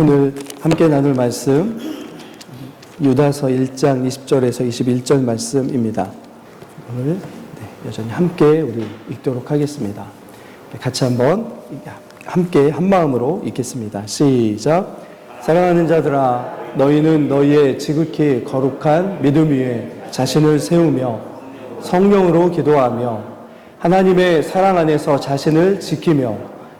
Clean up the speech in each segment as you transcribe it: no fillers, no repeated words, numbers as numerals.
오늘 함께 나눌 말씀 유다서 1장 20절에서 21절 말씀입니다. 오늘 여전히 함께 우리 읽도록 하겠습니다. 같이 한번 함께 한 마음으로 읽겠습니다. 시작. 사랑하는 자들아, 너희는 너희의 지극히 거룩한 믿음 위에 자신을 세우며 성령으로 기도하며 하나님의 사랑 안에서 자신을 지키며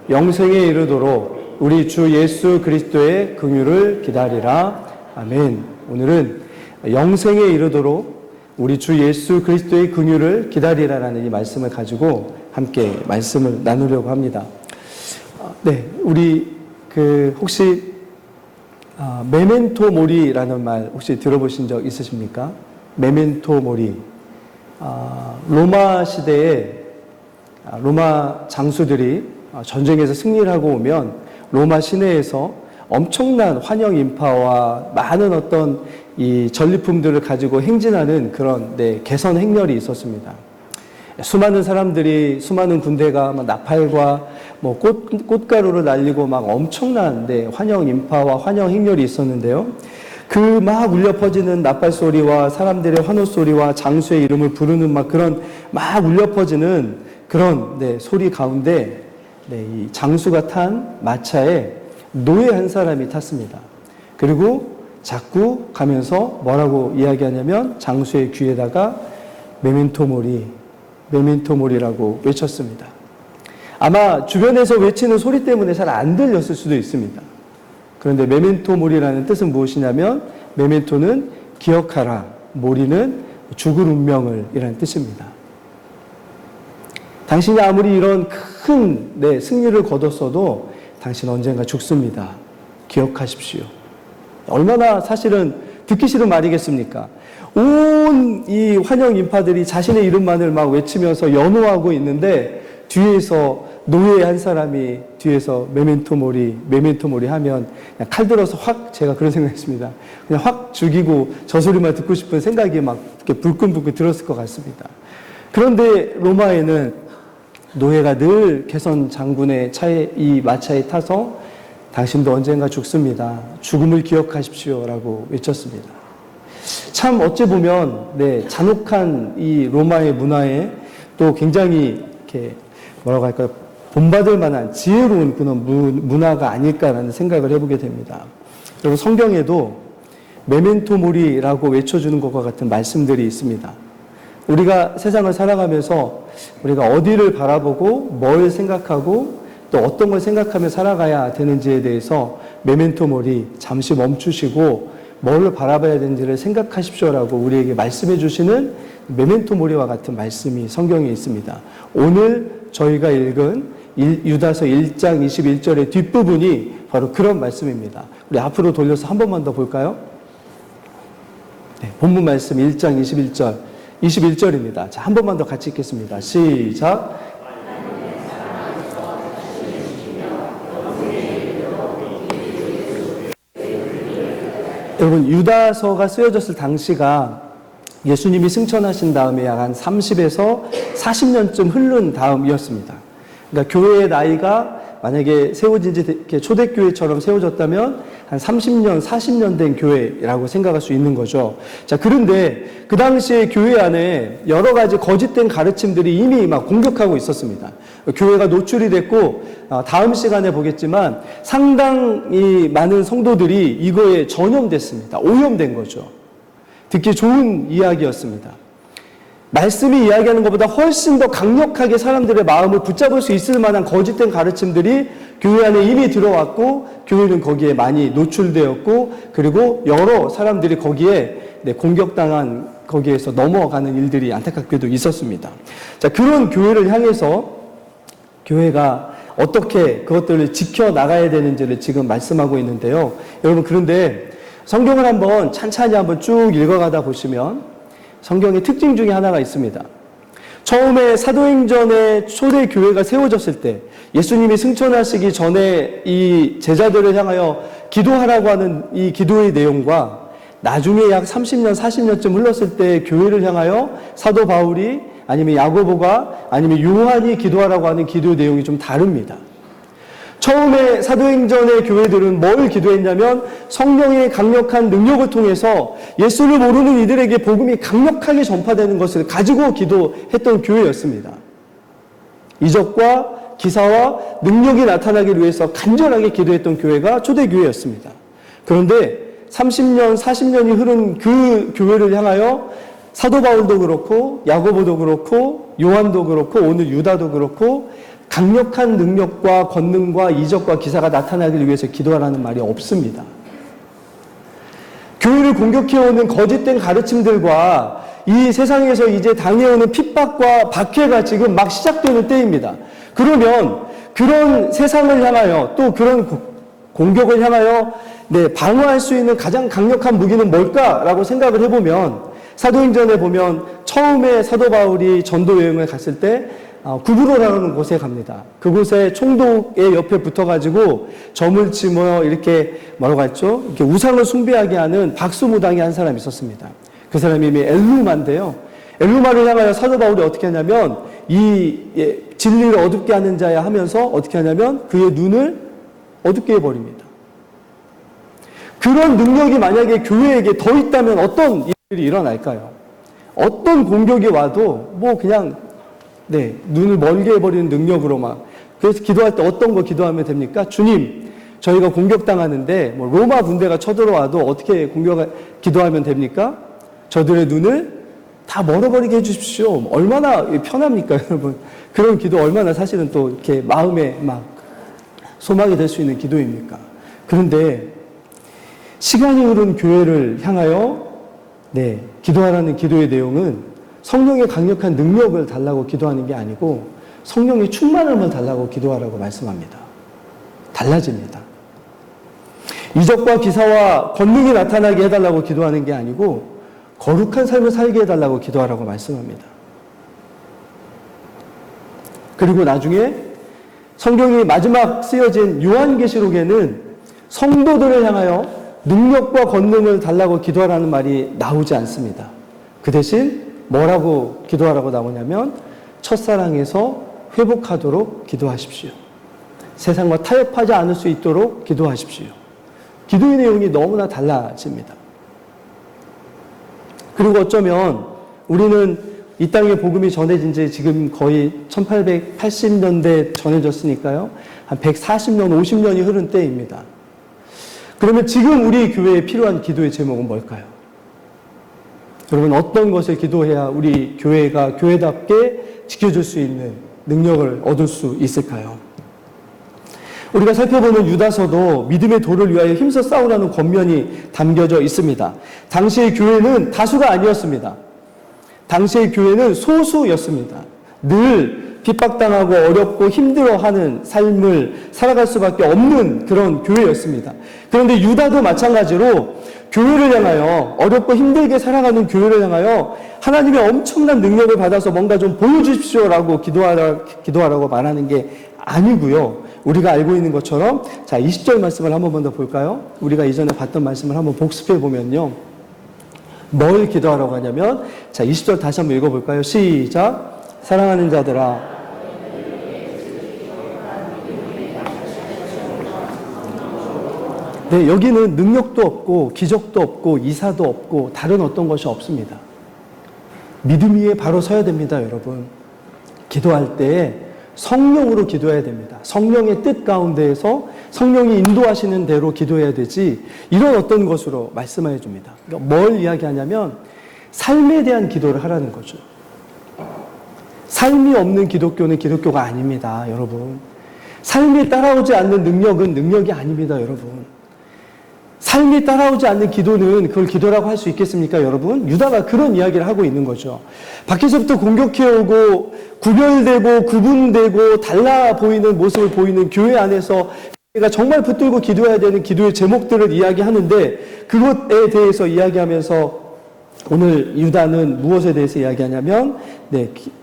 영생에 이르도록 우리 주 예수 그리스도의 긍휼을 기다리라. 아멘. 오늘은 영생에 이르도록 우리 주 예수 그리스도의 긍휼을 기다리라라는 이 말씀을 가지고 함께 말씀을 나누려고 합니다. 우리 혹시 메멘토 모리라는 말 혹시 들어보신 적 있으십니까? 메멘토 모리. 로마 시대에 로마 장수들이 전쟁에서 승리를 하고 오면 로마 시내에서 엄청난 환영 인파와 많은 어떤 이 전리품들을 가지고 행진하는 그런 개선 행렬이 있었습니다. 수많은 사람들이, 수많은 군대가 막 나팔과 꽃가루를 날리고 막 엄청난 환영 인파와 환영 행렬이 있었는데요. 그 막 울려 퍼지는 나팔 소리와 사람들의 환호 소리와 장수의 이름을 부르는 그런 울려 퍼지는 그런 소리 가운데 이 장수가 탄 마차에 노예 한 사람이 탔습니다. 그리고 자꾸 가면서 뭐라고 이야기하냐면 장수의 귀에다가 메멘토 모리, 메멘토 모리라고 외쳤습니다. 아마 주변에서 외치는 소리 때문에 잘 안 들렸을 수도 있습니다. 그런데 메멘토 모리라는 뜻은 무엇이냐면 메멘토는 기억하라, 모리는 죽을 운명을 이라는 뜻입니다. 당신이 아무리 이런 큰 승리를 거뒀어도 당신 언젠가 죽습니다. 기억하십시오. 얼마나 사실은 듣기 싫은 말이겠습니까? 온 이 환영 인파들이 자신의 이름만을 막 외치면서 연호하고 있는데 뒤에서 노예 한 사람이 뒤에서 메멘토 모리, 메멘토 모리 하면 그냥 칼 들어서 확, 제가 그런 생각했습니다. 그냥 확 죽이고 저 소리만 듣고 싶은 생각이 막 이렇게 불끈불끈 들었을 것 같습니다. 그런데 로마에는 노예가 늘 개선 장군의 차에, 이 마차에 타서 당신도 언젠가 죽습니다. 죽음을 기억하십시오. 라고 외쳤습니다. 참 어찌 보면, 잔혹한 이 로마의 문화에 또 굉장히 이렇게 뭐라고 할까요? 본받을 만한 지혜로운 그런 문화가 아닐까라는 생각을 해보게 됩니다. 그리고 성경에도 메멘토 모리라고 외쳐주는 것과 같은 말씀들이 있습니다. 우리가 세상을 살아가면서 우리가 어디를 바라보고 뭘 생각하고 또 어떤 걸 생각하며 살아가야 되는지에 대해서 메멘토 모리, 잠시 멈추시고 뭘 바라봐야 되는지를 생각하십시오라고 우리에게 말씀해 주시는 메멘토 모리와 같은 말씀이 성경에 있습니다. 오늘 저희가 읽은 유다서 1장 21절의 뒷부분이 바로 그런 말씀입니다. 우리 앞으로 돌려서 한 번만 더 볼까요? 본문 말씀 1장 21절입니다. 자, 한 번만 더 같이 읽겠습니다. 시작. 여러분, 유다서가 쓰여졌을 당시가 예수님이 승천하신 다음에 약 한 30에서 40년쯤 흐른 다음이었습니다. 그러니까 교회의 나이가 만약에 세워진 지 초대교회처럼 세워졌다면 한 30년, 40년 된 교회라고 생각할 수 있는 거죠. 자, 그런데 그 당시에 교회 안에 여러 가지 거짓된 가르침들이 이미 막 공격하고 있었습니다. 교회가 노출이 됐고, 다음 시간에 보겠지만 상당히 많은 성도들이 이거에 전염됐습니다. 오염된 거죠. 듣기 좋은 이야기였습니다. 말씀이 이야기하는 것보다 훨씬 더 강력하게 사람들의 마음을 붙잡을 수 있을 만한 거짓된 가르침들이 교회 안에 이미 들어왔고 교회는 거기에 많이 노출되었고 그리고 여러 사람들이 거기에 공격당한 거기에서 넘어가는 일들이 안타깝게도 있었습니다. 자, 그런 교회를 향해서 교회가 어떻게 그것들을 지켜나가야 되는지를 지금 말씀하고 있는데요. 여러분, 그런데 성경을 한번 찬찬히 한번 쭉 읽어가다 보시면 성경의 특징 중에 하나가 있습니다. 처음에 사도행전에 초대교회가 세워졌을 때 예수님이 승천하시기 전에 이 제자들을 향하여 기도하라고 하는 이 기도의 내용과 나중에 약 30년, 40년쯤 흘렀을 때 교회를 향하여 사도 바울이 아니면 야고보가 아니면 요한이 기도하라고 하는 기도 내용이 좀 다릅니다. 처음에 사도행전의 교회들은 뭘 기도했냐면 성령의 강력한 능력을 통해서 예수를 모르는 이들에게 복음이 강력하게 전파되는 것을 가지고 기도했던 교회였습니다. 이적과 기사와 능력이 나타나기 위해서 간절하게 기도했던 교회가 초대교회였습니다. 그런데 30년, 40년이 흐른 그 교회를 향하여 사도 바울도 그렇고 야고보도 그렇고 요한도 그렇고 오늘 유다도 그렇고 강력한 능력과 권능과 이적과 기사가 나타나기 위해서 기도하라는 말이 없습니다. 교회를 공격해오는 거짓된 가르침들과 이 세상에서 이제 당해오는 핍박과 박해가 지금 막 시작되는 때입니다. 그러면 그런 세상을 향하여 또 그런 공격을 향하여 방어할 수 있는 가장 강력한 무기는 뭘까라고 생각을 해보면 사도행전에 보면 처음에 사도 바울이 전도 여행을 갔을 때 구브로라는 곳에 갑니다. 그곳에 총독의 옆에 붙어가지고 점을 치며 이렇게 뭐라고 했죠? 이렇게 우상을 숭배하게 하는 박수무당이 한 사람이 있었습니다. 그 사람이 이름이 엘루마인데요. 엘루마를 향하여 사도 바울이 어떻게 하냐면 이 진리를 어둡게 하는 자야 하면서 어떻게 하냐면 그의 눈을 어둡게 해버립니다. 그런 능력이 만약에 교회에게 더 있다면 어떤 일이 일어날까요? 어떤 공격이 와도 뭐 그냥 눈을 멀게 해버리는 능력으로만. 그래서 기도할 때 어떤 거 기도하면 됩니까? 주님, 저희가 공격당하는데 뭐 로마 군대가 쳐들어와도 어떻게 기도하면 됩니까? 저들의 눈을 다 멀어버리게 해주십시오. 얼마나 편합니까, 여러분? 그런 기도 얼마나 사실은 또 이렇게 마음에 막 소망이 될 수 있는 기도입니까? 그런데 시간이 흐른 교회를 향하여 기도하라는 기도의 내용은 성령의 강력한 능력을 달라고 기도하는 게 아니고 성령의 충만함을 달라고 기도하라고 말씀합니다. 달라집니다. 이적과 기사와 권능이 나타나게 해달라고 기도하는 게 아니고 거룩한 삶을 살게 해달라고 기도하라고 말씀합니다. 그리고 나중에 성경이 마지막 쓰여진 요한계시록에는 성도들을 향하여 능력과 권능을 달라고 기도하라는 말이 나오지 않습니다. 그 대신 뭐라고 기도하라고 나오냐면 첫사랑에서 회복하도록 기도하십시오. 세상과 타협하지 않을 수 있도록 기도하십시오. 기도의 내용이 너무나 달라집니다. 그리고 어쩌면 우리는 이 땅에 복음이 전해진 지 지금 거의 1880년대 전해졌으니까요. 한 140년, 50년이 흐른 때입니다. 그러면 지금 우리 교회에 필요한 기도의 제목은 뭘까요? 여러분, 어떤 것을 기도해야 우리 교회가 교회답게 지켜줄 수 있는 능력을 얻을 수 있을까요? 우리가 살펴보는 유다서도 믿음의 도를 위하여 힘써 싸우라는 권면이 담겨져 있습니다. 당시의 교회는 다수가 아니었습니다. 당시의 교회는 소수였습니다. 늘 핍박당하고 어렵고 힘들어하는 삶을 살아갈 수밖에 없는 그런 교회였습니다. 그런데 유다도 마찬가지로 교회를 향하여 어렵고 힘들게 살아가는 교회를 향하여 하나님의 엄청난 능력을 받아서 뭔가 좀 보여주십시오라고 기도하라고 말하는 게 아니고요. 우리가 알고 있는 것처럼 20절 말씀을 한 번 더 볼까요? 우리가 이전에 봤던 말씀을 한번 복습해 보면요. 뭘 기도하라고 하냐면 20절 다시 한번 읽어볼까요? 시작. 사랑하는 자들아, 여기는 능력도 없고 기적도 없고 이사도 없고 다른 어떤 것이 없습니다. 믿음 위에 바로 서야 됩니다, 여러분. 기도할 때 성령으로 기도해야 됩니다. 성령의 뜻 가운데에서 성령이 인도하시는 대로 기도해야 되지 이런 어떤 것으로 말씀해 줍니다. 그러니까 뭘 이야기하냐면 삶에 대한 기도를 하라는 거죠. 삶이 없는 기독교는 기독교가 아닙니다, 여러분. 삶이 따라오지 않는 능력은 능력이 아닙니다, 여러분. 삶이 따라오지 않는 기도는 그걸 기도라고 할 수 있겠습니까, 여러분? 유다가 그런 이야기를 하고 있는 거죠. 밖에서부터 공격해오고 구별되고 구분되고 달라 보이는 모습을 보이는 교회 안에서 우리가 정말 붙들고 기도해야 되는 기도의 제목들을 이야기하는데 그것에 대해서 이야기하면서 오늘 유다는 무엇에 대해서 이야기하냐면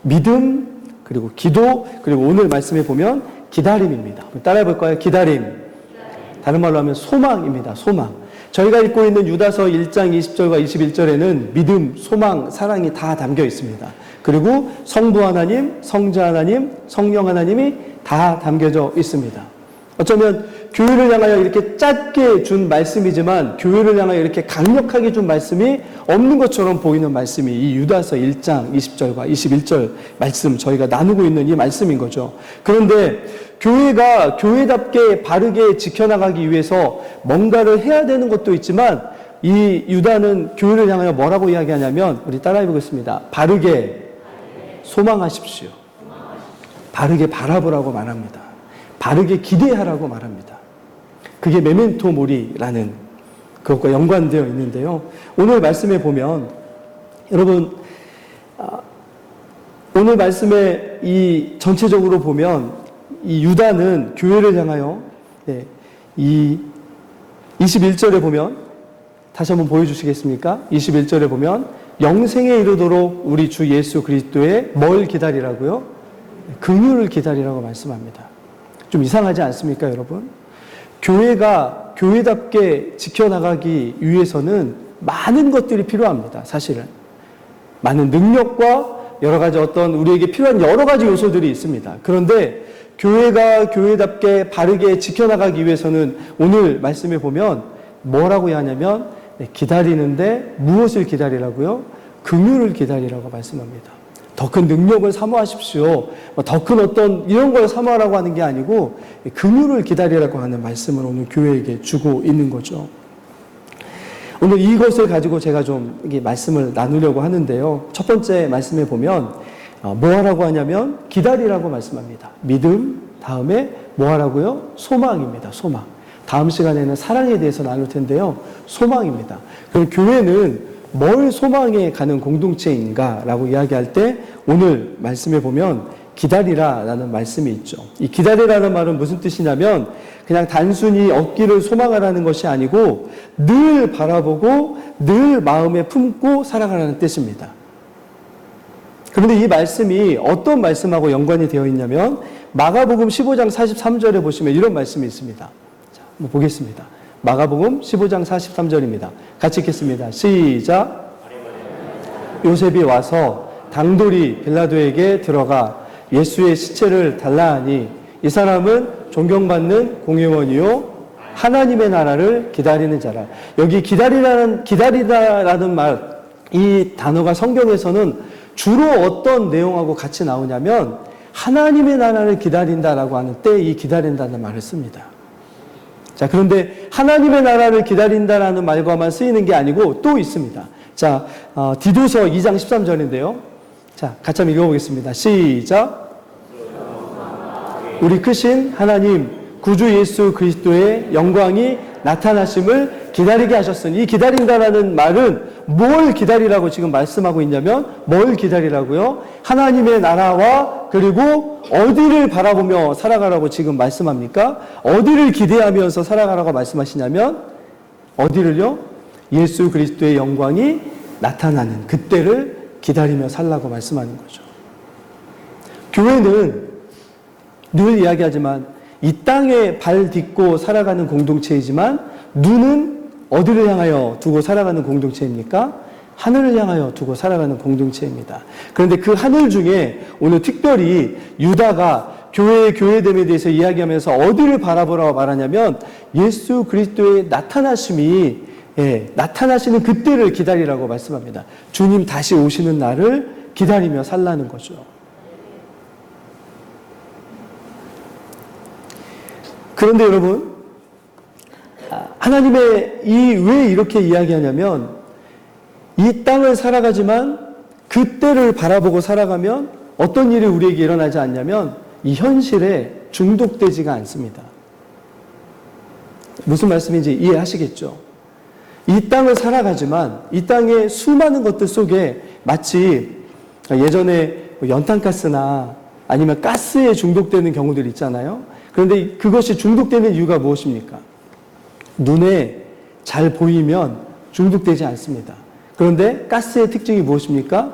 믿음, 그리고 기도, 그리고 오늘 말씀에 보면 기다림입니다. 따라해 볼까요? 기다림. 다른 말로 하면 소망입니다. 소망. 저희가 읽고 있는 유다서 1장 20절과 21절에는 믿음, 소망, 사랑이 다 담겨 있습니다. 그리고 성부 하나님, 성자 하나님, 성령 하나님이 다 담겨져 있습니다. 어쩌면 교회를 향하여 이렇게 짧게 준 말씀이지만 교회를 향하여 이렇게 강력하게 준 말씀이 없는 것처럼 보이는 말씀이 이 유다서 1장 20절과 21절 말씀, 저희가 나누고 있는 이 말씀인 거죠. 그런데 교회가 교회답게 바르게 지켜나가기 위해서 뭔가를 해야 되는 것도 있지만 이 유다는 교회를 향하여 뭐라고 이야기하냐면, 우리 따라해 보겠습니다. 바르게 소망하십시오. 바르게 바라보라고 말합니다. 바르게 기대하라고 말합니다. 그게 메멘토 모리라는 그것과 연관되어 있는데요. 오늘 말씀에 보면 여러분, 오늘 말씀에 이 전체적으로 보면 이 유다는 교회를 향하여 이 21절에 보면, 다시 한번 보여주시겠습니까? 21절에 보면 영생에 이르도록 우리 주 예수 그리스도의 뭘 기다리라고요? 긍휼을 기다리라고 말씀합니다. 좀 이상하지 않습니까, 여러분? 교회가 교회답게 지켜나가기 위해서는 많은 것들이 필요합니다, 사실은. 많은 능력과 여러 가지 어떤 우리에게 필요한 여러 가지 요소들이 있습니다. 그런데 교회가 교회답게 바르게 지켜나가기 위해서는 오늘 말씀에 보면 뭐라고 하냐면 기다리는데 무엇을 기다리라고요? 긍휼을 기다리라고 말씀합니다. 더 큰 능력을 사모하십시오. 더 큰 어떤 이런 걸 사모하라고 하는 게 아니고 긍휼을 기다리라고 하는 말씀을 오늘 교회에게 주고 있는 거죠. 오늘 이것을 가지고 제가 좀 말씀을 나누려고 하는데요. 첫 번째 말씀에 보면 뭐 하라고 하냐면 기다리라고 말씀합니다. 믿음, 다음에 뭐 하라고요? 소망입니다. 소망. 다음 시간에는 사랑에 대해서 나눌 텐데요. 소망입니다. 그럼 교회는 뭘 소망해 가는 공동체인가라고 이야기할 때 오늘 말씀에 보면 기다리라라는 말씀이 있죠. 이 기다리라는 말은 무슨 뜻이냐면 그냥 단순히 얻기를 소망하라는 것이 아니고 늘 바라보고 늘 마음에 품고 살아가라는 뜻입니다. 그런데 이 말씀이 어떤 말씀하고 연관이 되어 있냐면 마가복음 15장 43절에 보시면 이런 말씀이 있습니다. 자, 한번 보겠습니다. 마가복음 15장 43절입니다. 같이 읽겠습니다. 시작. 요셉이 와서 당돌이 빌라도에게 들어가 예수의 시체를 달라 하니 이 사람은 존경받는 공회원이요 하나님의 나라를 기다리는 자라. 여기 기다리다라는 말, 이 단어가 성경에서는 주로 어떤 내용하고 같이 나오냐면 하나님의 나라를 기다린다라고 하는 때 이 기다린다는 말을 씁니다. 자, 그런데 하나님의 나라를 기다린다라는 말과만 쓰이는 게 아니고 또 있습니다. 자, 디도서 2장 13절인데요. 자, 같이 한번 읽어보겠습니다. 시작. 우리 크신 하나님 구주 예수 그리스도의 영광이 나타나심을 기다리게 하셨으니, 이 기다린다라는 말은 뭘 기다리라고 지금 말씀하고 있냐면 뭘 기다리라고요? 하나님의 나라와 그리고 어디를 바라보며 살아가라고 지금 말씀합니까? 어디를 기대하면서 살아가라고 말씀하시냐면 어디를요? 예수 그리스도의 영광이 나타나는 그때를 기다리며 살라고 말씀하는 거죠. 교회는 늘 이야기하지만 이 땅에 발 딛고 살아가는 공동체이지만 눈은 어디를 향하여 두고 살아가는 공동체입니까? 하늘을 향하여 두고 살아가는 공동체입니다. 그런데 그 하늘 중에 오늘 특별히 유다가 교회의 교회됨에 대해서 이야기하면서 어디를 바라보라고 말하냐면 예수 그리스도의 나타나심이 나타나시는 그때를 기다리라고 말씀합니다. 주님 다시 오시는 날을 기다리며 살라는 거죠. 그런데 여러분, 하나님의 왜 이렇게 이야기하냐면 이 땅을 살아가지만 그때를 바라보고 살아가면 어떤 일이 우리에게 일어나지 않냐면 이 현실에 중독되지가 않습니다. 무슨 말씀인지 이해하시겠죠? 이 땅을 살아가지만 이 땅의 수많은 것들 속에 마치 예전에 연탄가스나 아니면 가스에 중독되는 경우들 있잖아요. 그런데 그것이 중독되는 이유가 무엇입니까? 눈에 잘 보이면 중독되지 않습니다. 그런데 가스의 특징이 무엇입니까?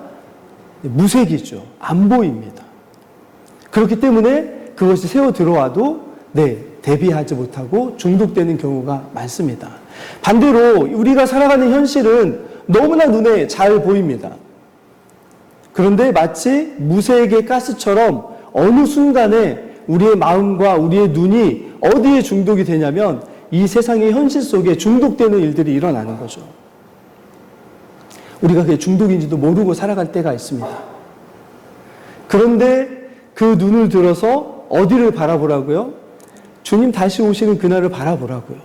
무색이죠. 안 보입니다. 그렇기 때문에 그것이 새어 들어와도 대비하지 못하고 중독되는 경우가 많습니다. 반대로 우리가 살아가는 현실은 너무나 눈에 잘 보입니다. 그런데 마치 무색의 가스처럼 어느 순간에 우리의 마음과 우리의 눈이 어디에 중독이 되냐면 이 세상의 현실 속에 중독되는 일들이 일어나는 거죠. 우리가 그게 중독인지도 모르고 살아갈 때가 있습니다. 그런데 그 눈을 들어서 어디를 바라보라고요? 주님 다시 오시는 그날을 바라보라고요.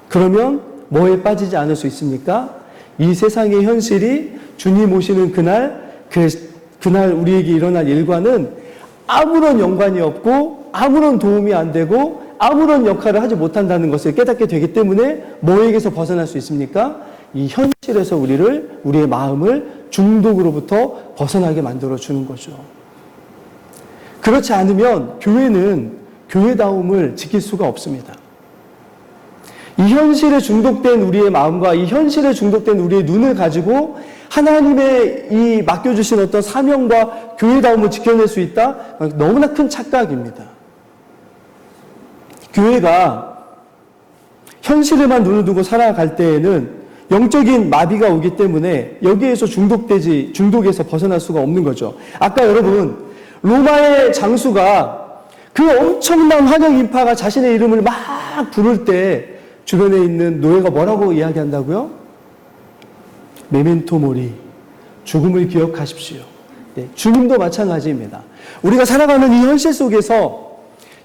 그러면 뭐에 빠지지 않을 수 있습니까? 이 세상의 현실이 주님 오시는 그날 우리에게 일어날 일과는 아무런 연관이 없고 아무런 도움이 안 되고 아무런 역할을 하지 못한다는 것을 깨닫게 되기 때문에 뭐에게서 벗어날 수 있습니까? 이 현실에서 우리의 마음을 중독으로부터 벗어나게 만들어주는 거죠. 그렇지 않으면 교회는 교회다움을 지킬 수가 없습니다. 이 현실에 중독된 우리의 마음과 이 현실에 중독된 우리의 눈을 가지고 하나님의 이 맡겨주신 어떤 사명과 교회다움을 지켜낼 수 있다? 너무나 큰 착각입니다. 교회가 현실에만 눈을 두고 살아갈 때에는 영적인 마비가 오기 때문에 여기에서 중독에서 벗어날 수가 없는 거죠. 아까 여러분, 로마의 장수가 그 엄청난 환영 인파가 자신의 이름을 막 부를 때 주변에 있는 노예가 뭐라고 이야기한다고요? 메멘토 모리, 죽음을 기억하십시오. 네, 주님도 마찬가지입니다. 우리가 살아가는 이 현실 속에서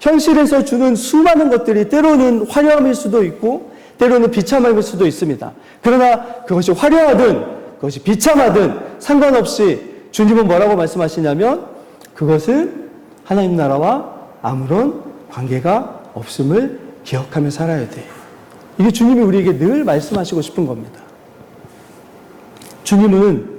현실에서 주는 수많은 것들이 때로는 화려함일 수도 있고 때로는 비참함일 수도 있습니다. 그러나 그것이 화려하든 그것이 비참하든 상관없이 주님은 뭐라고 말씀하시냐면 그것은 하나님 나라와 아무런 관계가 없음을 기억하며 살아야 돼. 이게 주님이 우리에게 늘 말씀하시고 싶은 겁니다. 주님은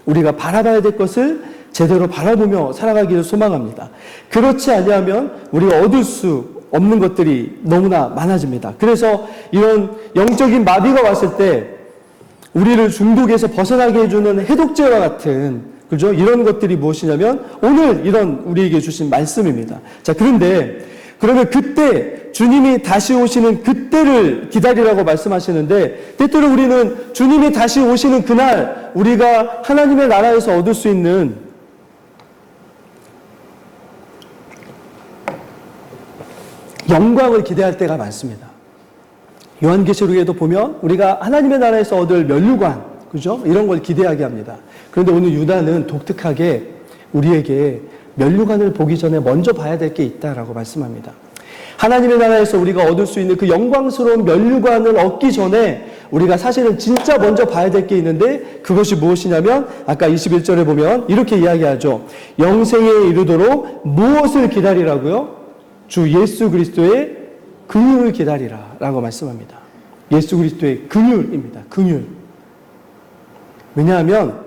우리가 바라봐야 될 것을 제대로 바라보며 살아가기를 소망합니다. 그렇지 아니하면 우리가 얻을 수 없는 것들이 너무나 많아집니다. 그래서 이런 영적인 마비가 왔을 때 우리를 중독에서 벗어나게 해주는 해독제와 같은 그죠? 이런 것들이 무엇이냐면 오늘 이런 우리에게 주신 말씀입니다. 자, 그러면 그때 주님이 다시 오시는 그때를 기다리라고 말씀하시는데 때때로 우리는 주님이 다시 오시는 그날 우리가 하나님의 나라에서 얻을 수 있는 영광을 기대할 때가 많습니다. 요한계시록에도 보면 우리가 하나님의 나라에서 얻을 면류관, 그죠? 이런 걸 기대하게 합니다. 그런데 오늘 유다는 독특하게 우리에게 면류관을 보기 전에 먼저 봐야 될 게 있다라고 말씀합니다. 하나님의 나라에서 우리가 얻을 수 있는 그 영광스러운 면류관을 얻기 전에 우리가 사실은 진짜 먼저 봐야 될 게 있는데 그것이 무엇이냐면 아까 21절에 보면 이렇게 이야기하죠. 영생에 이르도록 무엇을 기다리라고요? 주 예수 그리스도의 긍휼을 기다리라 라고 말씀합니다. 예수 그리스도의 긍휼입니다. 긍휼. 왜냐하면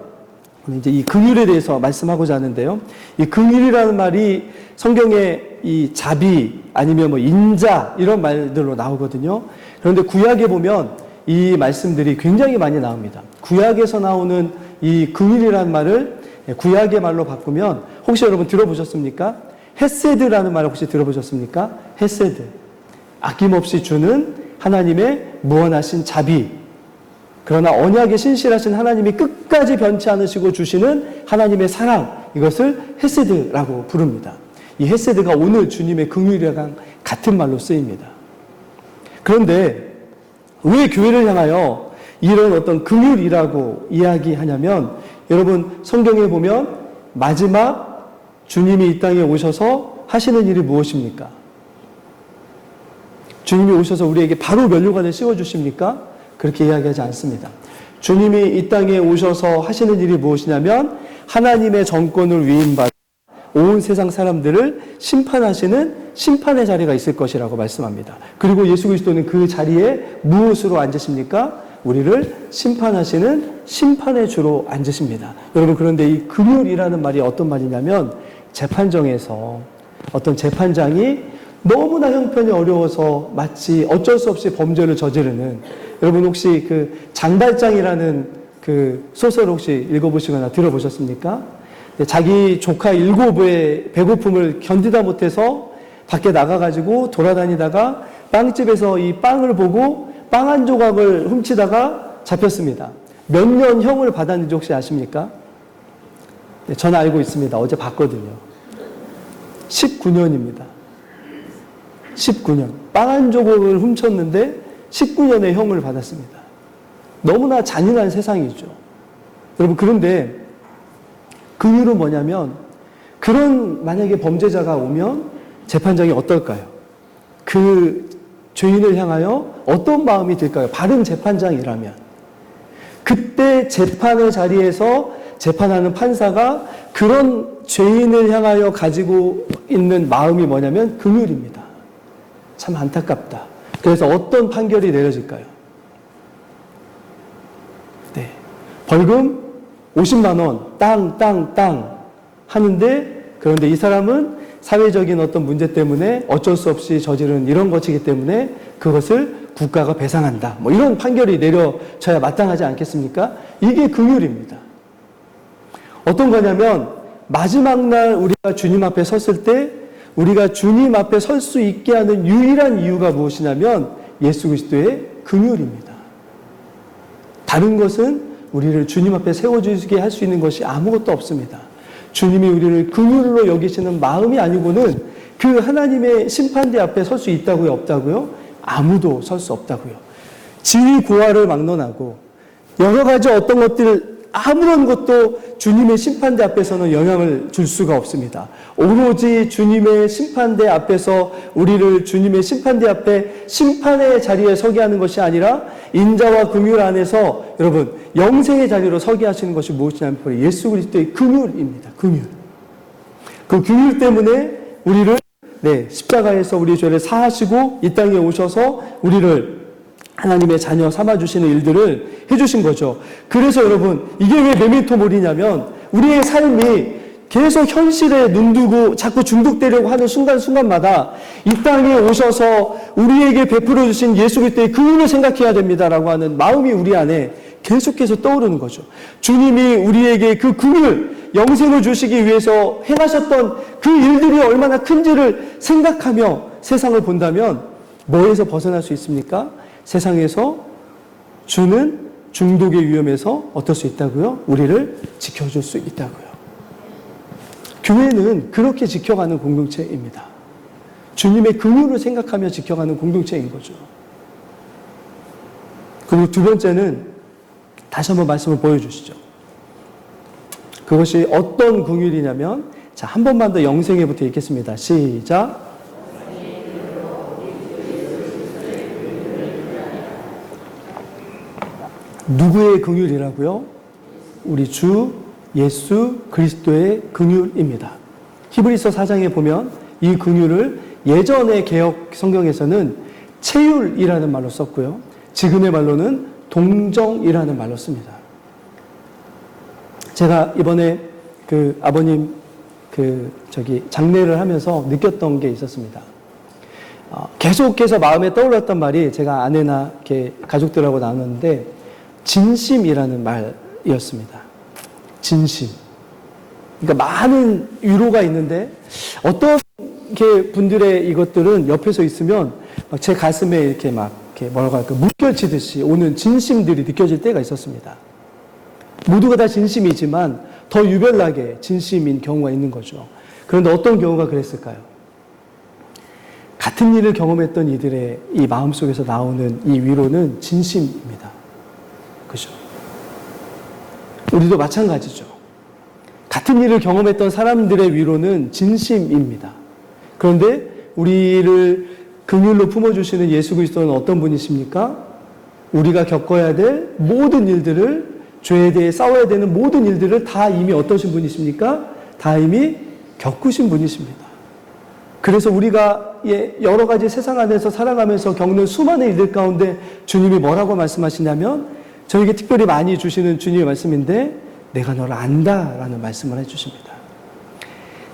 이제 이 긍휼에 대해서 말씀하고자 하는데요. 이 긍휼이라는 말이 성경에 이 자비 아니면 뭐 인자 이런 말들로 나오거든요. 그런데 구약에 보면 이 말씀들이 굉장히 많이 나옵니다. 구약에서 나오는 이 긍휼이라는 말을 구약의 말로 바꾸면 혹시 여러분 들어보셨습니까? 헤세드라는 말을 혹시 들어보셨습니까? 헤세드. 아낌없이 주는 하나님의 무한하신 자비. 그러나 언약에 신실하신 하나님이 끝까지 변치 않으시고 주시는 하나님의 사랑. 이것을 헤세드라고 부릅니다. 이 헤세드가 오늘 주님의 긍휼이랑 같은 말로 쓰입니다. 그런데 왜 교회를 향하여 이런 어떤 긍휼이라고 이야기하냐면 여러분 성경에 보면 마지막 주님이 이 땅에 오셔서 하시는 일이 무엇입니까? 주님이 오셔서 우리에게 바로 면류관을 씌워주십니까? 그렇게 이야기하지 않습니다. 주님이 이 땅에 오셔서 하시는 일이 무엇이냐면 하나님의 정권을 위임받아 온 세상 사람들을 심판하시는 심판의 자리가 있을 것이라고 말씀합니다. 그리고 예수 그리스도는 그 자리에 무엇으로 앉으십니까? 우리를 심판하시는 심판의 주로 앉으십니다. 여러분 그런데 이 긍휼이라는 말이 어떤 말이냐면 재판정에서 어떤 재판장이 너무나 형편이 어려워서 마치 어쩔 수 없이 범죄를 저지르는 여러분 혹시 그 장발장이라는 그 소설을 혹시 읽어보시거나 들어보셨습니까? 자기 조카 7의 배고픔을 견디다 못해서 밖에 나가가지고 돌아다니다가 빵집에서 이 빵을 보고 빵 한 조각을 훔치다가 잡혔습니다. 몇 년 형을 받았는지 혹시 아십니까? 네, 저는 알고 있습니다. 어제 봤거든요. 19년입니다. 19년. 빵 한 조각을 훔쳤는데 19년의 형을 받았습니다. 너무나 잔인한 세상이죠. 여러분, 그런데 그 이유는 뭐냐면, 그런 만약에 범죄자가 오면 재판장이 어떨까요? 그 죄인을 향하여 어떤 마음이 들까요? 바른 재판장이라면. 그때 재판의 자리에서 재판하는 판사가 그런 죄인을 향하여 가지고 있는 마음이 뭐냐면 긍휼입니다. 참 안타깝다. 그래서 어떤 판결이 내려질까요? 네. 벌금 50만 원, 땅 하는데, 그런데 이 사람은 사회적인 어떤 문제 때문에 어쩔 수 없이 저지른 이런 것이기 때문에 그것을 국가가 배상한다. 뭐 이런 판결이 내려져야 마땅하지 않겠습니까? 이게 긍휼입니다. 어떤 거냐면, 마지막 날 우리가 주님 앞에 섰을 때 우리가 주님 앞에 설 수 있게 하는 유일한 이유가 무엇이냐면 예수 그리스도의 긍휼입니다. 다른 것은 우리를 주님 앞에 세워주시게 할 수 있는 것이 아무것도 없습니다. 주님이 우리를 긍휼로 여기시는 마음이 아니고는 그 하나님의 심판대 앞에 설 수 있다고요? 없다고요? 아무도 설 수 없다고요. 지위 고하를 막론하고 여러 가지 어떤 것들, 아무런 것도 주님의 심판대 앞에서는 영향을 줄 수가 없습니다. 오로지 주님의 심판대 앞에서 우리를 주님의 심판대 앞에 심판의 자리에 서게 하는 것이 아니라 인자와 긍휼 안에서 여러분 영생의 자리로 서게 하시는 것이 무엇이냐면 예수 그리스도의 긍휼입니다. 긍휼. 그 긍휼 때문에 우리를 십자가에서 우리의 죄를 사하시고 이 땅에 오셔서 우리를 하나님의 자녀 삼아주시는 일들을 해주신 거죠. 그래서 여러분, 이게 왜 메멘토몰이냐면, 우리의 삶이 계속 현실에 눈두고 자꾸 중독되려고 하는 순간순간마다 이 땅에 오셔서 우리에게 베풀어 주신 예수 그리스도의 긍휼을 생각해야 됩니다라고 하는 마음이 우리 안에 계속해서 떠오르는 거죠. 주님이 우리에게 그 긍휼, 영생을 주시기 위해서 행하셨던 그 일들이 얼마나 큰지를 생각하며 세상을 본다면 뭐에서 벗어날 수 있습니까? 세상에서 주는 중독의 위험에서 어떨 수 있다고요? 우리를 지켜줄 수 있다고요. 교회는 그렇게 지켜가는 공동체입니다. 주님의 긍휼을 생각하며 지켜가는 공동체인 거죠. 그리고 두 번째는 다시 한번 말씀을 보여주시죠. 그것이 어떤 긍휼이냐면, 자, 한 번만 더 영생에부터 읽겠습니다. 시작. 누구의 긍휼이라고요? 우리 주 예수 그리스도의 긍휼입니다. 히브리서 4장에 보면 이 긍휼을 예전의 개역 성경에서는 체휼이라는 말로 썼고요. 지금의 말로는 동정이라는 말로 씁니다. 제가 이번에 그 아버님 장례를 하면서 느꼈던 게 있었습니다. 계속해서 마음에 떠올랐던 말이, 제가 아내나 이렇게 가족들하고 나눴는데 진심이라는 말이었습니다. 진심. 그러니까 많은 위로가 있는데 어떤 분들의 이것들은 옆에서 있으면 막 제 가슴에 이렇게 뭐라고 할까, 물결치듯이 오는 진심들이 느껴질 때가 있었습니다. 모두가 다 진심이지만 더 유별나게 진심인 경우가 있는 거죠. 그런데 어떤 경우가 그랬을까요? 같은 일을 경험했던 이들의 이 마음속에서 나오는 이 위로는 진심입니다. 그죠? 우리도 마찬가지죠. 같은 일을 경험했던 사람들의 위로는 진심입니다. 그런데 우리를 긍휼로 품어주시는 예수 그리스도는 어떤 분이십니까? 우리가 겪어야 될 모든 일들을, 죄에 대해 싸워야 되는 모든 일들을 다 이미 어떠신 분이십니까? 다 이미 겪으신 분이십니다. 그래서 우리가 여러 가지 세상 안에서 살아가면서 겪는 수많은 일들 가운데 주님이 뭐라고 말씀하시냐면, 저에게 특별히 많이 주시는 주님의 말씀인데, 내가 너를 안다라는 말씀을 해주십니다.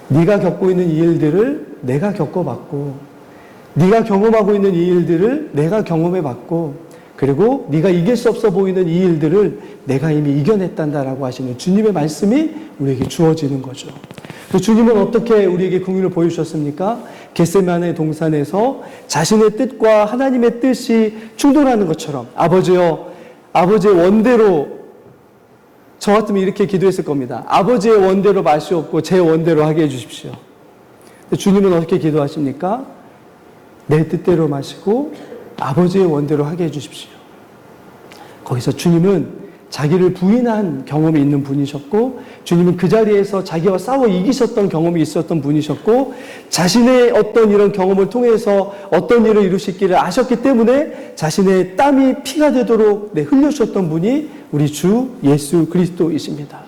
네가 겪고 있는 이 일들을 내가 겪어봤고, 네가 경험하고 있는 이 일들을 내가 경험해봤고, 그리고 네가 이길 수 없어 보이는 이 일들을 내가 이미 이겨냈단다라고 하시는 주님의 말씀이 우리에게 주어지는 거죠. 그 주님은 어떻게 우리에게 긍휼을 보여주셨습니까? 겟세마네 동산에서 자신의 뜻과 하나님의 뜻이 충돌하는 것처럼, 아버지의 원대로, 저 같으면 이렇게 기도했을 겁니다. 아버지의 원대로 마시옵고 제 원대로 하게 해주십시오. 주님은 어떻게 기도하십니까? 내 뜻대로 마시고 아버지의 원대로 하게 해주십시오. 거기서 주님은 자기를 부인한 경험이 있는 분이셨고, 주님은 그 자리에서 자기와 싸워 이기셨던 경험이 있었던 분이셨고, 자신의 어떤 이런 경험을 통해서 어떤 일을 이루시기를 아셨기 때문에 자신의 땀이 피가 되도록 흘려주셨던 분이 우리 주 예수 그리스도이십니다.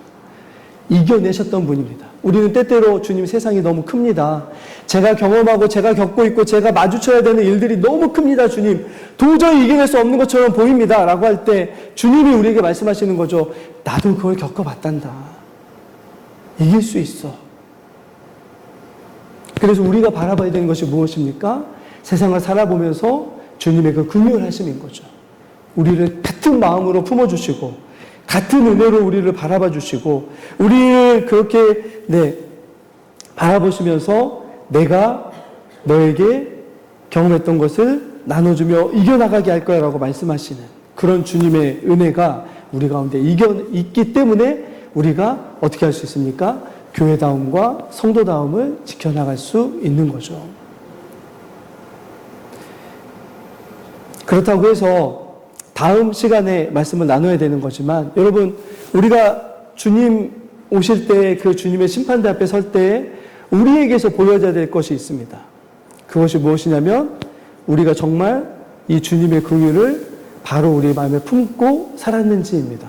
이겨내셨던 분입니다. 우리는 때때로 주님 세상이 너무 큽니다. 제가 경험하고 제가 겪고 있고 제가 마주쳐야 되는 일들이 너무 큽니다. 주님 도저히 이겨낼 수 없는 것처럼 보입니다 라고 할 때 주님이 우리에게 말씀하시는 거죠. 나도 그걸 겪어봤단다. 이길 수 있어. 그래서 우리가 바라봐야 되는 것이 무엇입니까? 세상을 살아보면서 주님의 그 긍휼하심인 거죠. 우리를 같은 마음으로 품어주시고 같은 은혜로 우리를 바라봐 주시고 우리를 그렇게 바라보시면서 내가 너에게 경험했던 것을 나눠주며 이겨나가게 할 거야 라고 말씀하시는 그런 주님의 은혜가 우리 가운데 있기 때문에 우리가 어떻게 할 수 있습니까? 교회다움과 성도다움을 지켜나갈 수 있는 거죠. 그렇다고 해서 다음 시간에 말씀을 나눠야 되는 거지만 여러분 우리가 주님 오실 때 그 주님의 심판대 앞에 설 때 우리에게서 보여져야 될 것이 있습니다. 그것이 무엇이냐면 우리가 정말 이 주님의 긍휼을 바로 우리 마음에 품고 살았는지입니다.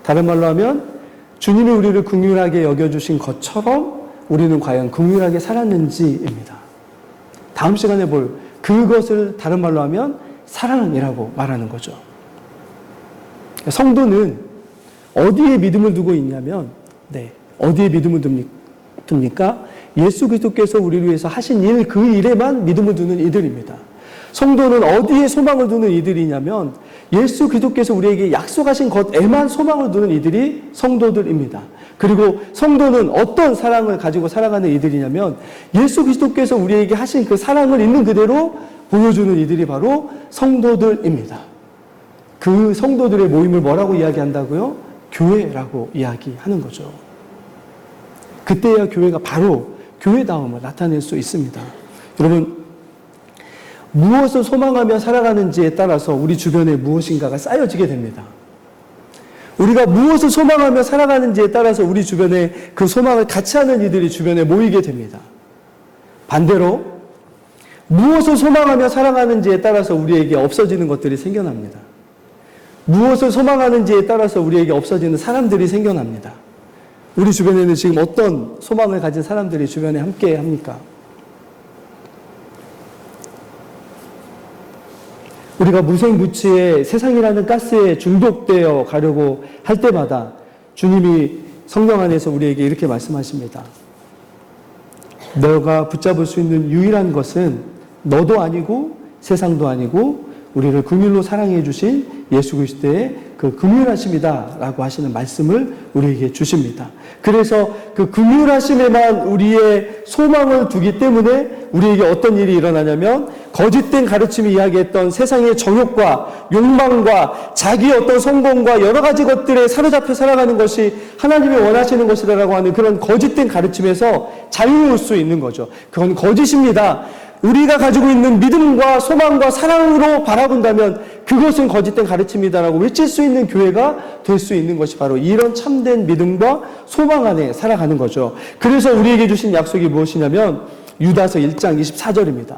다른 말로 하면 주님이 우리를 긍휼하게 여겨주신 것처럼 우리는 과연 긍휼하게 살았는지입니다. 다음 시간에 볼 그것을 다른 말로 하면 사랑이라고 말하는 거죠. 성도는 어디에 믿음을 두고 있냐면, 어디에 믿음을 둡니까? 예수 그리스도께서 우리를 위해서 하신 일, 그 일에만 믿음을 두는 이들입니다. 성도는 어디에 소망을 두는 이들이냐면, 예수 그리스도께서 우리에게 약속하신 것에만 소망을 두는 이들이 성도들입니다. 그리고 성도는 어떤 사랑을 가지고 살아가는 이들이냐면, 예수 그리스도께서 우리에게 하신 그 사랑을 있는 그대로 보여주는 이들이 바로 성도들입니다. 그 성도들의 모임을 뭐라고 이야기한다고요? 교회라고 이야기하는 거죠. 그때야 교회가 바로 교회다움을 나타낼 수 있습니다. 여러분, 무엇을 소망하며 살아가는지에 따라서 우리 주변에 무엇인가가 쌓여지게 됩니다. 우리가 무엇을 소망하며 살아가는지에 따라서 우리 주변에 그 소망을 같이 하는 이들이 주변에 모이게 됩니다. 반대로 무엇을 소망하며 살아가는지에 따라서 우리에게 없어지는 것들이 생겨납니다. 무엇을 소망하는지에 따라서 우리에게 없어지는 사람들이 생겨납니다. 우리 주변에는 지금 어떤 소망을 가진 사람들이 주변에 함께 합니까? 우리가 무생무치의 세상이라는 가스에 중독되어 가려고 할 때마다 주님이 성령 안에서 우리에게 이렇게 말씀하십니다. 너가 붙잡을 수 있는 유일한 것은 너도 아니고 세상도 아니고 우리를 긍휼로 사랑해 주신 예수 그리스도의 그 긍휼하심이다 라고 하시는 말씀을 우리에게 주십니다. 그래서 그 긍휼하심에만 우리의 소망을 두기 때문에 우리에게 어떤 일이 일어나냐면 거짓된 가르침이 이야기했던 세상의 정욕과 욕망과 자기의 어떤 성공과 여러 가지 것들에 사로잡혀 살아가는 것이 하나님이 원하시는 것이라고 하는 그런 거짓된 가르침에서 자유로울 수 있는 거죠. 그건 거짓입니다. 우리가 가지고 있는 믿음과 소망과 사랑으로 바라본다면 그것은 거짓된 가르침이다라고 외칠 수 있는 교회가 될 수 있는 것이 바로 이런 참된 믿음과 소망 안에 살아가는 거죠. 그래서 우리에게 주신 약속이 무엇이냐면 유다서 1장 24절입니다.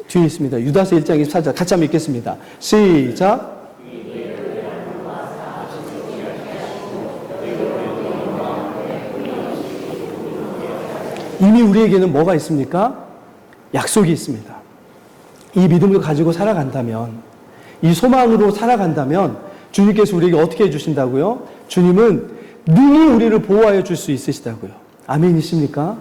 뒤에 있습니다. 유다서 1장 24절 같이 한번 읽겠습니다. 시작. 이미 우리에게는 뭐가 있습니까? 약속이 있습니다. 이 믿음을 가지고 살아간다면, 이 소망으로 살아간다면 주님께서 우리에게 어떻게 해주신다고요? 주님은 능히 우리를 보호하여 줄 수 있으시다고요. 아멘이십니까?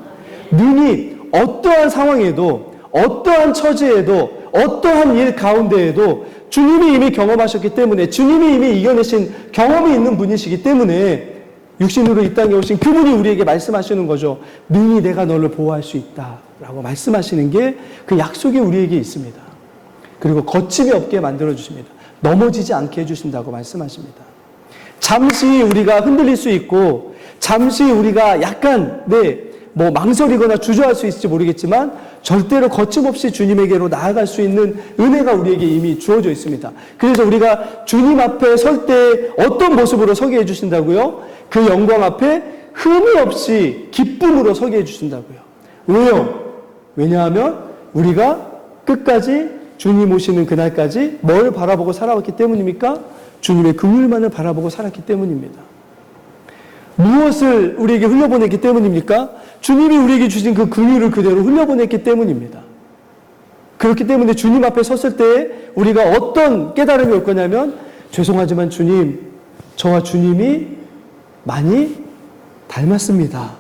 능히 어떠한 상황에도 어떠한 처지에도 어떠한 일 가운데에도 주님이 이미 경험하셨기 때문에 주님이 이미 이겨내신 경험이 있는 분이시기 때문에 육신으로 이 땅에 오신 그분이 우리에게 말씀하시는 거죠. 능히 내가 너를 보호할 수 있다라고 말씀하시는 게 그 약속이 우리에게 있습니다. 그리고 거침이 없게 만들어 주십니다. 넘어지지 않게 해주신다고 말씀하십니다. 잠시 우리가 흔들릴 수 있고 잠시 우리가 약간 망설이거나 주저할 수 있을지 모르겠지만 절대로 거침없이 주님에게로 나아갈 수 있는 은혜가 우리에게 이미 주어져 있습니다. 그래서 우리가 주님 앞에 설 때 어떤 모습으로 서게 해주신다고요? 그 영광 앞에 흠이 없이 기쁨으로 서게 해주신다고요. 왜요? 왜냐하면 우리가 끝까지 주님 오시는 그날까지 뭘 바라보고 살아왔기 때문입니까? 주님의 긍휼만을 바라보고 살았기 때문입니다. 무엇을 우리에게 흘려보냈기 때문입니까? 주님이 우리에게 주신 그 긍휼을 그대로 흘려보냈기 때문입니다. 그렇기 때문에 주님 앞에 섰을 때 우리가 어떤 깨달음이 올 거냐면, 죄송하지만 주님, 저와 주님이 많이 닮았습니다.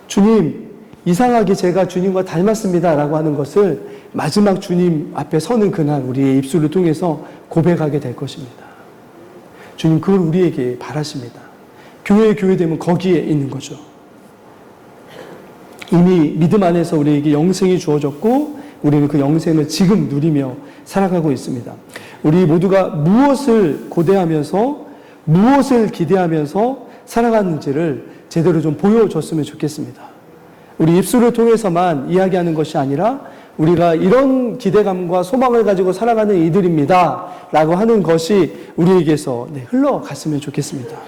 주님, 이상하게 제가 주님과 닮았습니다 라고 하는 것을 마지막 주님 앞에 서는 그날 우리의 입술을 통해서 고백하게 될 것입니다. 주님, 그걸 우리에게 바라십니다. 교회 되면 거기에 있는 거죠. 이미 믿음 안에서 우리에게 영생이 주어졌고 우리는 그 영생을 지금 누리며 살아가고 있습니다. 우리 모두가 무엇을 고대하면서 무엇을 기대하면서 살아가는지를 제대로 좀 보여줬으면 좋겠습니다. 우리 입술을 통해서만 이야기하는 것이 아니라 우리가 이런 기대감과 소망을 가지고 살아가는 이들입니다 라고 하는 것이 우리에게서 흘러갔으면 좋겠습니다.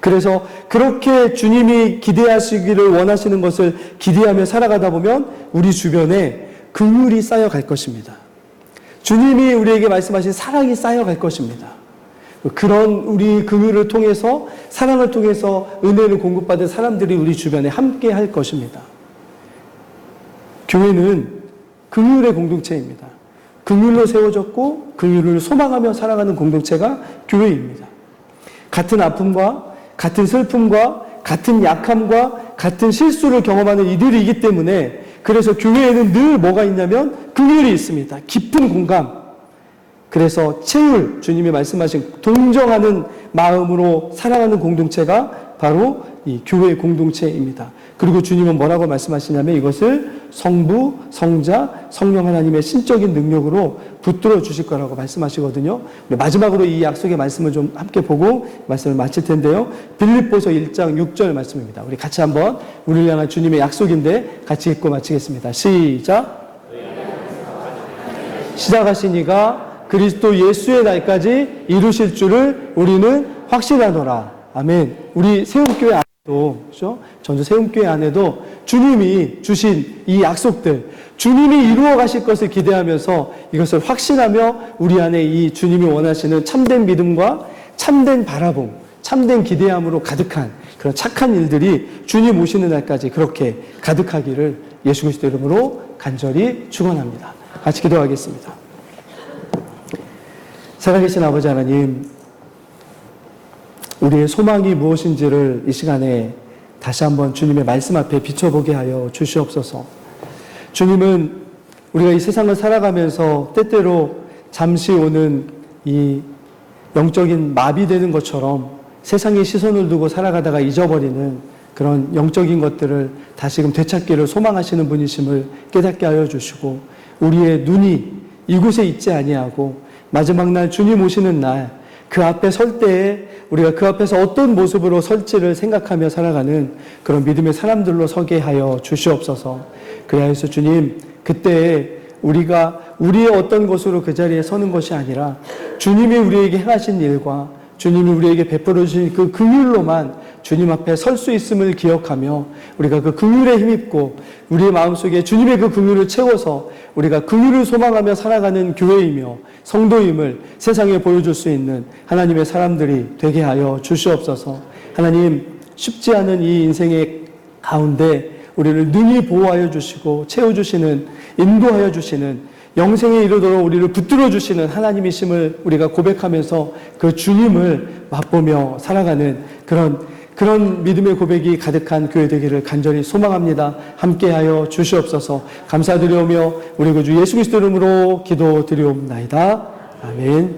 그래서 그렇게 주님이 기대하시기를 원하시는 것을 기대하며 살아가다 보면 우리 주변에 긍휼이 쌓여갈 것입니다. 주님이 우리에게 말씀하신 사랑이 쌓여갈 것입니다. 그런 우리 긍휼을 통해서, 사랑을 통해서 은혜를 공급받은 사람들이 우리 주변에 함께 할 것입니다. 교회는 긍휼의 공동체입니다. 긍휼로 세워졌고 긍휼을 소망하며 살아가는 공동체가 교회입니다. 같은 아픔과 같은 슬픔과 같은 약함과 같은 실수를 경험하는 이들이기 때문에, 그래서 교회에는 늘 뭐가 있냐면 긍휼이 있습니다. 깊은 공감. 그래서 채울, 주님이 말씀하신 동정하는 마음으로 살아가는 공동체가 바로 이 교회 공동체입니다. 그리고 주님은 뭐라고 말씀하시냐면 이것을 성부, 성자, 성령 하나님의 신적인 능력으로 붙들어 주실 거라고 말씀하시거든요. 마지막으로 이 약속의 말씀을 좀 함께 보고 말씀을 마칠 텐데요. 빌립보서 1장 6절 말씀입니다. 우리 같이 한번 우리를 향한 주님의 약속인데 같이 읽고 마치겠습니다. 시작. 시작하시니가 그리스도 예수의 날까지 이루실 줄을 우리는 확신하노라. 아멘. 우리 세움교회 안에도, 그렇죠? 전주 세움교회 안에도 주님이 주신 이 약속들, 주님이 이루어 가실 것을 기대하면서 이것을 확신하며 우리 안에 이 주님이 원하시는 참된 믿음과 참된 바라봄, 참된 기대함으로 가득한 그런 착한 일들이 주님 오시는 날까지 그렇게 가득하기를 예수 그리스도 이름으로 간절히 축원합니다. 같이 기도하겠습니다. 살아계신 아버지 하나님, 우리의 소망이 무엇인지를 이 시간에 다시 한번 주님의 말씀 앞에 비춰보게 하여 주시옵소서. 주님은 우리가 이 세상을 살아가면서 때때로 잠시 오는 이 영적인 마비되는 것처럼 세상에 시선을 두고 살아가다가 잊어버리는 그런 영적인 것들을 다시금 되찾기를 소망하시는 분이심을 깨닫게 하여 주시고, 우리의 눈이 이곳에 있지 아니하고 마지막 날 주님 오시는 날 그 앞에 설 때에 우리가 그 앞에서 어떤 모습으로 설지를 생각하며 살아가는 그런 믿음의 사람들로 서게 하여 주시옵소서. 그리하여서 주님, 그때 우리가 우리의 어떤 것으로 그 자리에 서는 것이 아니라 주님이 우리에게 행하신 일과 주님이 우리에게 베풀어 주신 그 긍휼로만 주님 앞에 설 수 있음을 기억하며 우리가 그 긍휼에 힘입고 우리의 마음속에 주님의 그 긍휼을 채워서 우리가 긍휼을 소망하며 살아가는 교회이며 성도임을 세상에 보여줄 수 있는 하나님의 사람들이 되게 하여 주시옵소서. 하나님, 쉽지 않은 이 인생의 가운데 우리를 능히 보호하여 주시고 채워주시는, 인도하여 주시는, 영생에 이르도록 우리를 붙들어 주시는 하나님이심을 우리가 고백하면서 그 주님을 맛보며 살아가는 그런 믿음의 고백이 가득한 교회 되기를 간절히 소망합니다. 함께하여 주시옵소서. 감사드리오며 우리 구주 예수 그리스도 이름으로 기도드리옵나이다. 아멘.